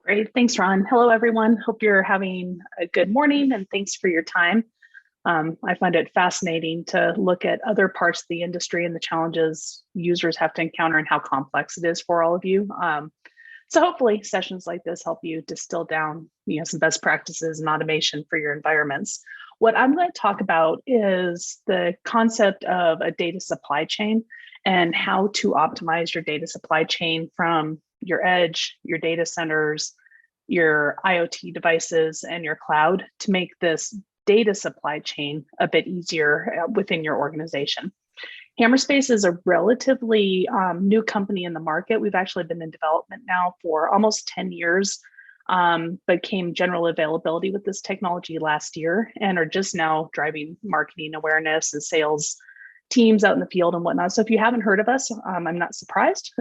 Great. Thanks, Ron. Hello, everyone. Hope you're having a good morning and thanks for your time. I find it fascinating to look at other parts of the industry and the challenges users have to encounter and how complex it is for all of you. So hopefully sessions like this help you distill down some best practices and automation for your environments. What I'm going to talk about is the concept of a data supply chain and how to optimize your data supply chain from your edge, your data centers, your IoT devices, and your cloud to make this data supply chain a bit easier within your organization. Hammerspace is a relatively new company in the market. We've actually been in development now for almost 10 years, but came general availability with this technology last year and are just now driving marketing awareness and sales teams out in the field and whatnot. So if you haven't heard of us, I'm not surprised.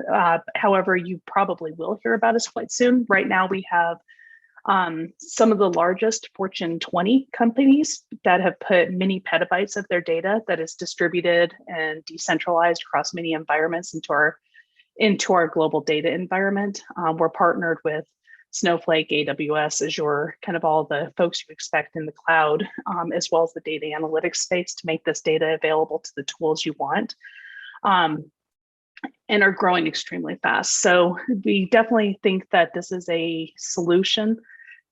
However, you probably will hear about us quite soon. Right now, we have some of the largest Fortune 20 companies that have put many petabytes of their data that is distributed and decentralized across many environments into our global data environment. We're partnered with Snowflake, AWS, Azure, kind of all the folks you expect in the cloud, as well as the data analytics space to make this data available to the tools you want, and are growing extremely fast. So we definitely think that this is a solution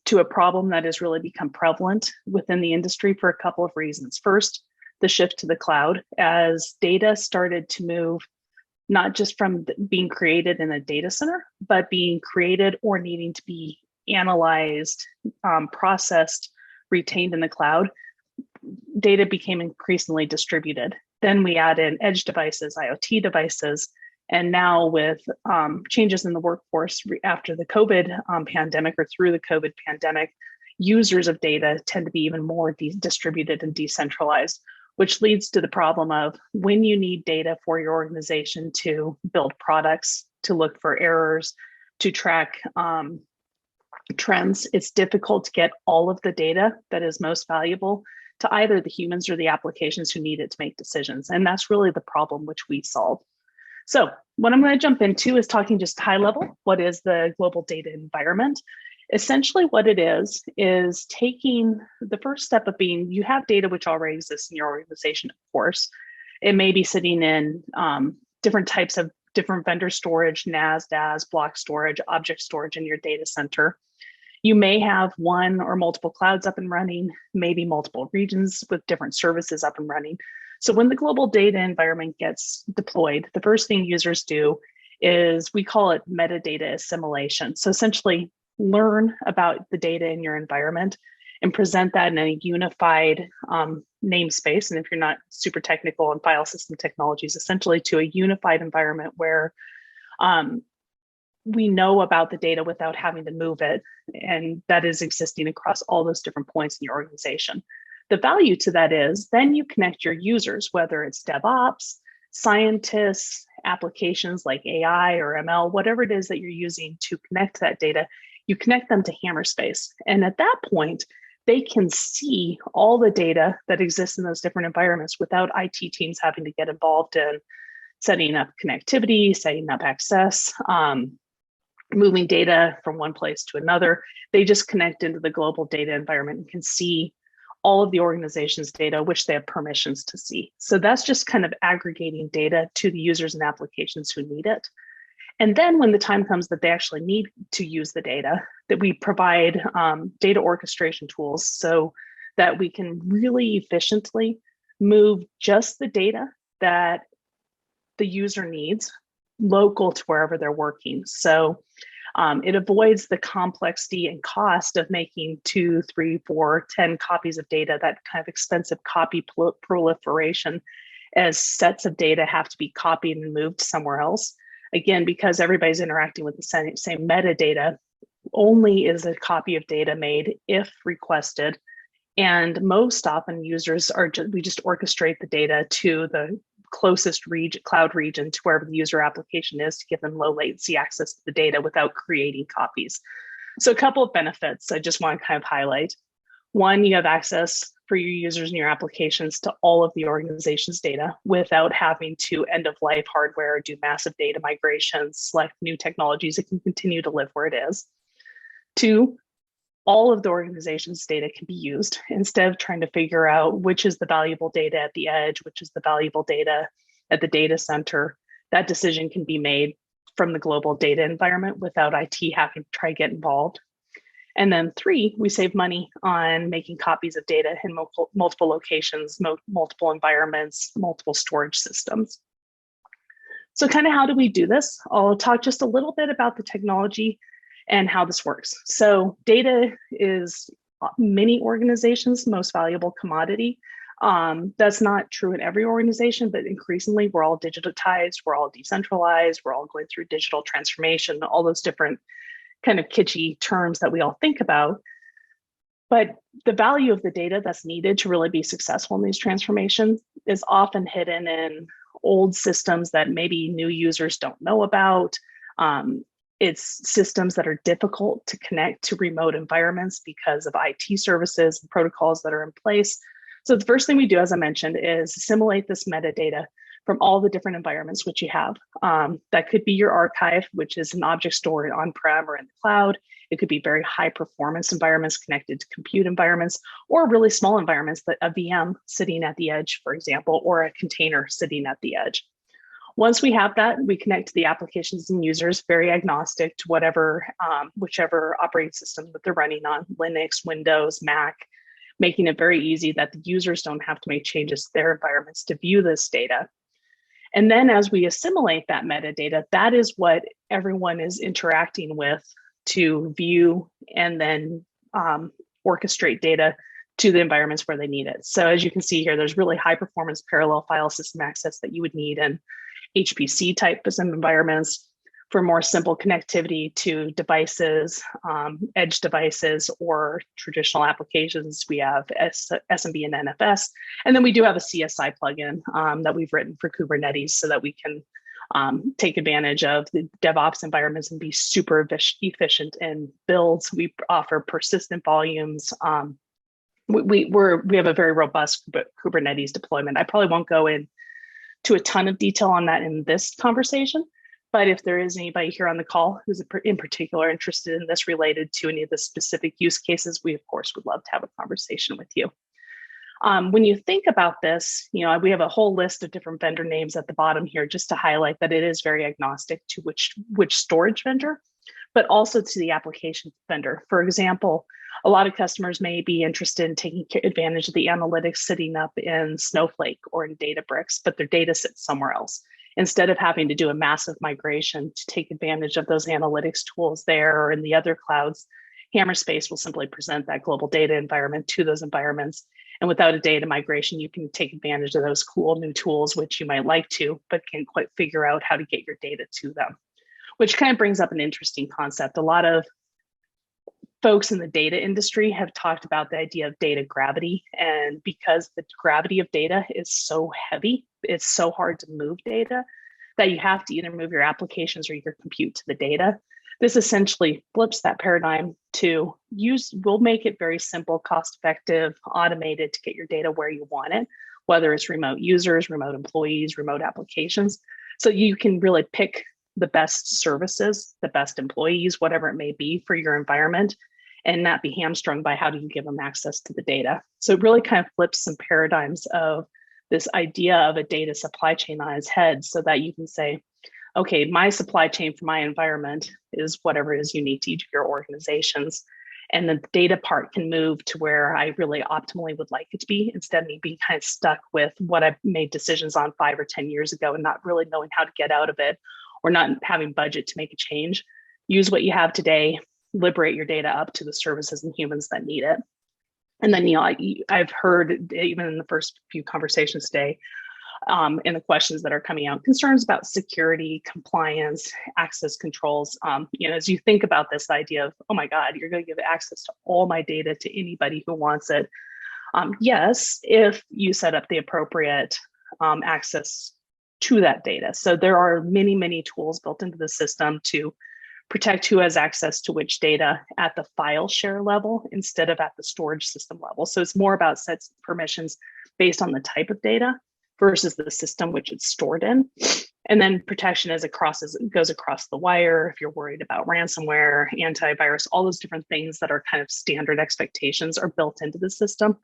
to a problem that has really become prevalent within the industry for a couple of reasons. First, the shift to the cloud as data started to move not just from being created in a data center, but being created or needing to be analyzed, processed, retained in the cloud. Data became increasingly distributed. Then we add in edge devices, IoT devices, and now with changes in the workforce after the COVID pandemic or through the COVID pandemic, users of data tend to be even more distributed and decentralized, which leads to the problem of when you need data for your organization to build products, to look for errors, to track trends, it's difficult to get all of the data that is most valuable to either the humans or the applications who need it to make decisions. And that's really the problem which we solve. So what I'm going to jump into is talking just high level. What is the global data environment? Essentially what it is taking the first step of being, you have data which already exists in your organization, of course. It may be sitting in different types of different vendor storage, NAS, DAS, block storage, object storage in your data center. You may have one or multiple clouds up and running, maybe multiple regions with different services up and running. So when the global data environment gets deployed, the first thing users do is we call it metadata assimilation. So essentially learn about the data in your environment and present that in a unified namespace. And if you're not super technical in file system technologies, essentially to a unified environment where we know about the data without having to move it. And that is existing across all those different points in your organization. The value to that is then you connect your users, whether it's DevOps, scientists, applications like AI or ML, whatever it is that you're using to connect that data, you connect them to Hammerspace. And at that point, they can see all the data that exists in those different environments without IT teams having to get involved in setting up connectivity, setting up access, moving data from one place to another. They just connect into the global data environment and can see all of the organization's data, which they have permissions to see. So that's just kind of aggregating data to the users and applications who need it. And then when the time comes that they actually need to use the data, that we provide data orchestration tools so that we can really efficiently move just the data that the user needs local to wherever they're working. So it avoids the complexity and cost of making 2, 3, 4, 10 copies of data, that kind of expensive copy proliferation as sets of data have to be copied and moved somewhere else. Again, because everybody's interacting with the same metadata, only is a copy of data made if requested. And most often users we just orchestrate the data to the closest cloud region to wherever the user application is to give them low latency access to the data without creating copies. So a couple of benefits I just want to kind of highlight. One, you have access for your users and your applications to all of the organization's data without having to end of life hardware, do massive data migrations, select new technologies. It can continue to live where it is. Two, all of the organization's data can be used instead of trying to figure out which is the valuable data at the edge, which is the valuable data at the data center. That decision can be made from the global data environment without IT having to try to get involved. And then three, we save money on making copies of data in multiple locations, multiple environments, multiple storage systems. So kind of how do we do this? I'll talk just a little bit about the technology and how this works. So data is many organizations' most valuable commodity. That's not true in every organization, but increasingly we're all digitized, we're all decentralized, we're all going through digital transformation, all those different kind of kitschy terms that we all think about. But the value of the data that's needed to really be successful in these transformations is often hidden in old systems that maybe new users don't know about. It's systems that are difficult to connect to remote environments because of IT services and protocols that are in place. So the first thing we do, as I mentioned, is assimilate this metadata from all the different environments which you have. That could be your archive, which is an object stored on-prem or in the cloud. It could be very high performance environments connected to compute environments, or really small environments, that a VM sitting at the edge, for example, or a container sitting at the edge. Once we have that, we connect to the applications and users, very agnostic to whatever, whichever operating system that they're running on, Linux, Windows, Mac, making it very easy that the users don't have to make changes to their environments to view this data. And then as we assimilate that metadata, that is what everyone is interacting with to view and then orchestrate data to the environments where they need it. So as you can see here, there's really high performance parallel file system access that you would need in HPC type environments. For more simple connectivity to devices, edge devices, or traditional applications, we have SMB and NFS. And then we do have a CSI plugin that we've written for Kubernetes so that we can take advantage of the DevOps environments and be super efficient in builds. We offer persistent volumes. We have a very robust Kubernetes deployment. I probably won't go into a ton of detail on that in this conversation. But if there is anybody here on the call who's in particular interested in this related to any of the specific use cases, we of course would love to have a conversation with you. When you think about this, we have a whole list of different vendor names at the bottom here just to highlight that it is very agnostic to which storage vendor, but also to the application vendor. For example, a lot of customers may be interested in taking advantage of the analytics sitting up in Snowflake or in Databricks, but their data sits somewhere else. Instead of having to do a massive migration to take advantage of those analytics tools there or in the other clouds, Hammerspace will simply present that global data environment to those environments. And without a data migration, you can take advantage of those cool new tools, which you might like to, but can't quite figure out how to get your data to them, which kind of brings up an interesting concept. A lot of folks in the data industry have talked about the idea of data gravity. And because the gravity of data is so heavy, it's so hard to move data that you have to either move your applications or your compute to the data. This essentially flips that paradigm to we'll make it very simple, cost-effective, automated to get your data where you want it, whether it's remote users, remote employees, remote applications. So you can really pick the best services, the best employees, whatever it may be for your environment, and not be hamstrung by how do you give them access to the data. So it really kind of flips some paradigms of this idea of a data supply chain on its head so that you can say, okay, my supply chain for my environment is whatever is unique to each of your organizations. And the data part can move to where I really optimally would like it to be, instead of me being kind of stuck with what I've made decisions on 5 or 10 years ago and not really knowing how to get out of it or not having budget to make a change. Use what you have today, liberate your data up to the services and humans that need it. And then, I've heard even in the first few conversations today, in the questions that are coming out, concerns about security, compliance, access controls. As you think about this idea of, oh my God, you're going to give access to all my data to anybody who wants it. Yes, if you set up the appropriate access to that data. So there are many, many tools built into the system to protect who has access to which data at the file share level instead of at the storage system level. So it's more about sets of permissions based on the type of data versus the system which it's stored in. And then protection goes across the wire. If you're worried about ransomware, antivirus, all those different things that are kind of standard expectations are built into the system.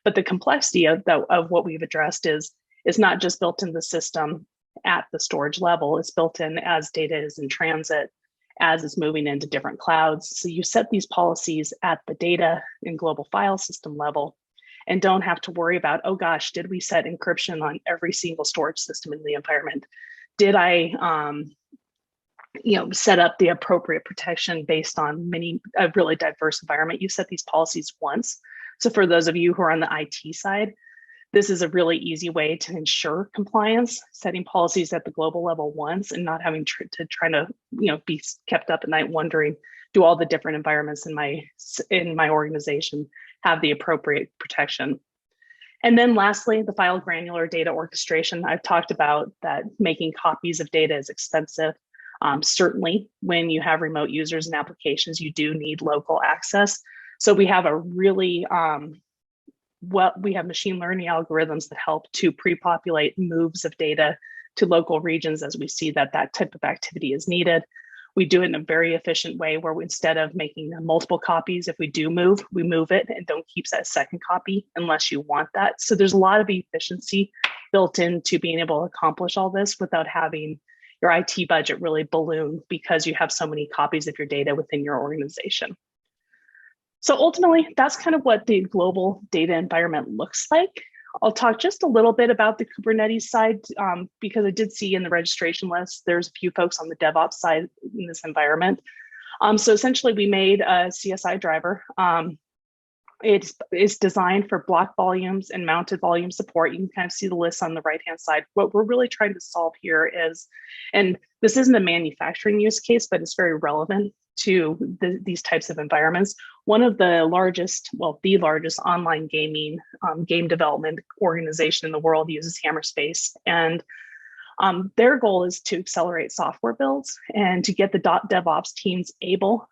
But the complexity of what we've addressed is not just built into the system at the storage level. It's built in as data is in transit, as it's moving into different clouds. So you set these policies at the data and global file system level, and don't have to worry about, oh gosh, did we set encryption on every single storage system in the environment? Did I set up the appropriate protection based on a really diverse environment? You set these policies once. So for those of you who are on the IT side, this is a really easy way to ensure compliance, setting policies at the global level once and not having to try to be kept up at night wondering, do all the different environments in my organization have the appropriate protection? And then lastly, the file granular data orchestration. I've talked about that making copies of data is expensive. Certainly, when you have remote users and applications, you do need local access. So we have we have machine learning algorithms that help to pre-populate moves of data to local regions as we see that type of activity is needed. We do it in a very efficient way where instead of making multiple copies, if we do move, we move it and don't keep that second copy unless you want that. So there's a lot of efficiency built into being able to accomplish all this without having your IT budget really balloon because you have so many copies of your data within your organization. So ultimately, that's kind of what the global data environment looks like. I'll talk just a little bit about the Kubernetes side because I did see in the registration list, there's a few folks on the DevOps side in this environment. So essentially we made a CSI driver. It's designed for block volumes and mounted volume support. You can kind of see the list on the right-hand side. What we're really trying to solve here is, and this isn't a manufacturing use case, but it's very relevant to these types of environments. One of the largest, the largest online gaming game development organization in the world uses Hammerspace. And their goal is to accelerate software builds and to get the DevOps teams able,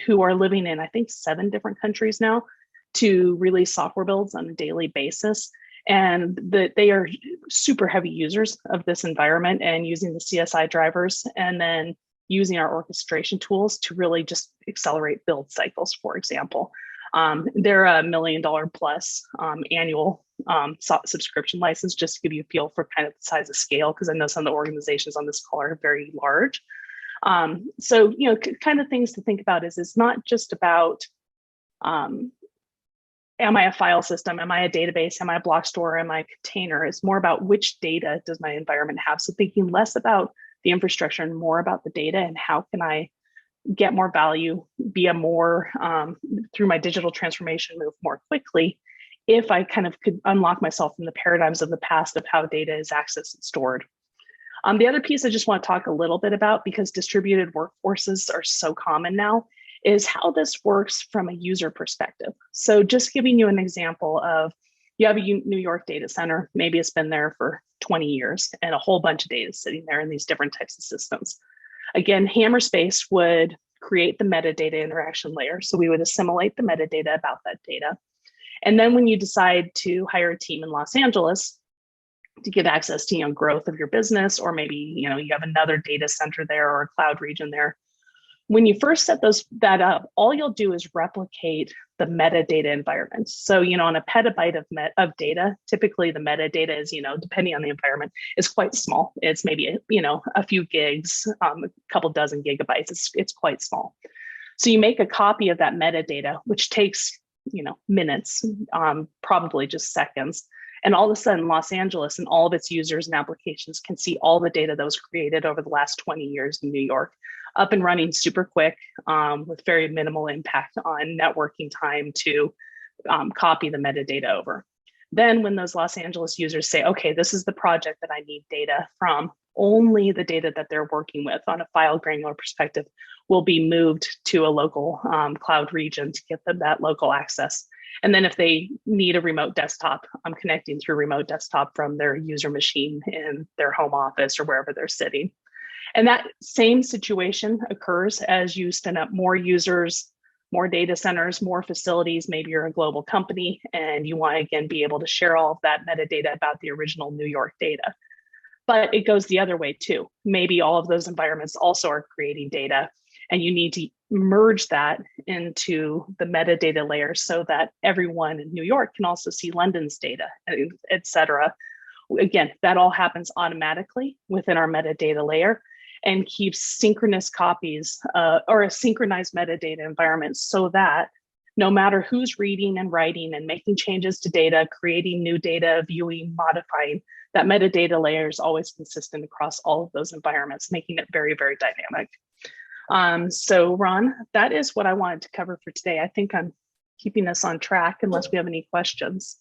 who are living in, I think, 7 different countries now, to release software builds on a daily basis. And they are super heavy users of this environment and using the CSI drivers and then using our orchestration tools to really just accelerate build cycles, for example. They're $1 million plus annual subscription license, just to give you a feel for kind of the size of scale, because I know some of the organizations on this call are very large. So, kind of things to think about is it's not just about, am I a file system? Am I a database? Am I a block store? Am I a container? It's more about which data does my environment have? So thinking less about the infrastructure and more about the data and how can I get more value, be more, through my digital transformation, move more quickly if I kind of could unlock myself from the paradigms of the past of how data is accessed and stored. The other piece I just want to talk a little bit about, because distributed workforces are so common now, is how this works from a user perspective. So just giving you an example of, you have a New York data center, maybe it's been there for 20 years and a whole bunch of data sitting there in these different types of systems. Again, Hammerspace would create the metadata interaction layer. So we would assimilate the metadata about that data. And then when you decide to hire a team in Los Angeles to get access to growth of your business, or maybe you have another data center there or a cloud region there, when you first set that up, all you'll do is replicate the metadata environments. So, on a petabyte of data, typically the metadata is, depending on the environment, is quite small. It's maybe, a few gigs, a couple dozen gigabytes. It's quite small. So you make a copy of that metadata, which takes, minutes, probably just seconds. And all of a sudden, Los Angeles and all of its users and applications can see all the data that was created over the last 20 years in New York, up and running super quick, with very minimal impact on networking time to copy the metadata over. Then when those Los Angeles users say, okay, this is the project that I need data from, only the data that they're working with on a file granular perspective will be moved to a local cloud region to get them that local access. And then if they need a remote desktop, I'm connecting through remote desktop from their user machine in their home office or wherever they're sitting. And that same situation occurs as you spin up more users, more data centers, more facilities. Maybe you're a global company and you want to, again, be able to share all of that metadata about the original New York data. But it goes the other way too. Maybe all of those environments also are creating data, and you need to merge that into the metadata layer so that everyone in New York can also see London's data, et cetera. Again, that all happens automatically within our metadata layer and keeps synchronous copies or a synchronized metadata environment so that no matter who's reading and writing and making changes to data, creating new data, viewing, modifying, that metadata layer is always consistent across all of those environments, making it very, very dynamic. So Ron, that is what I wanted to cover for today. I think I'm keeping us on track unless we have any questions.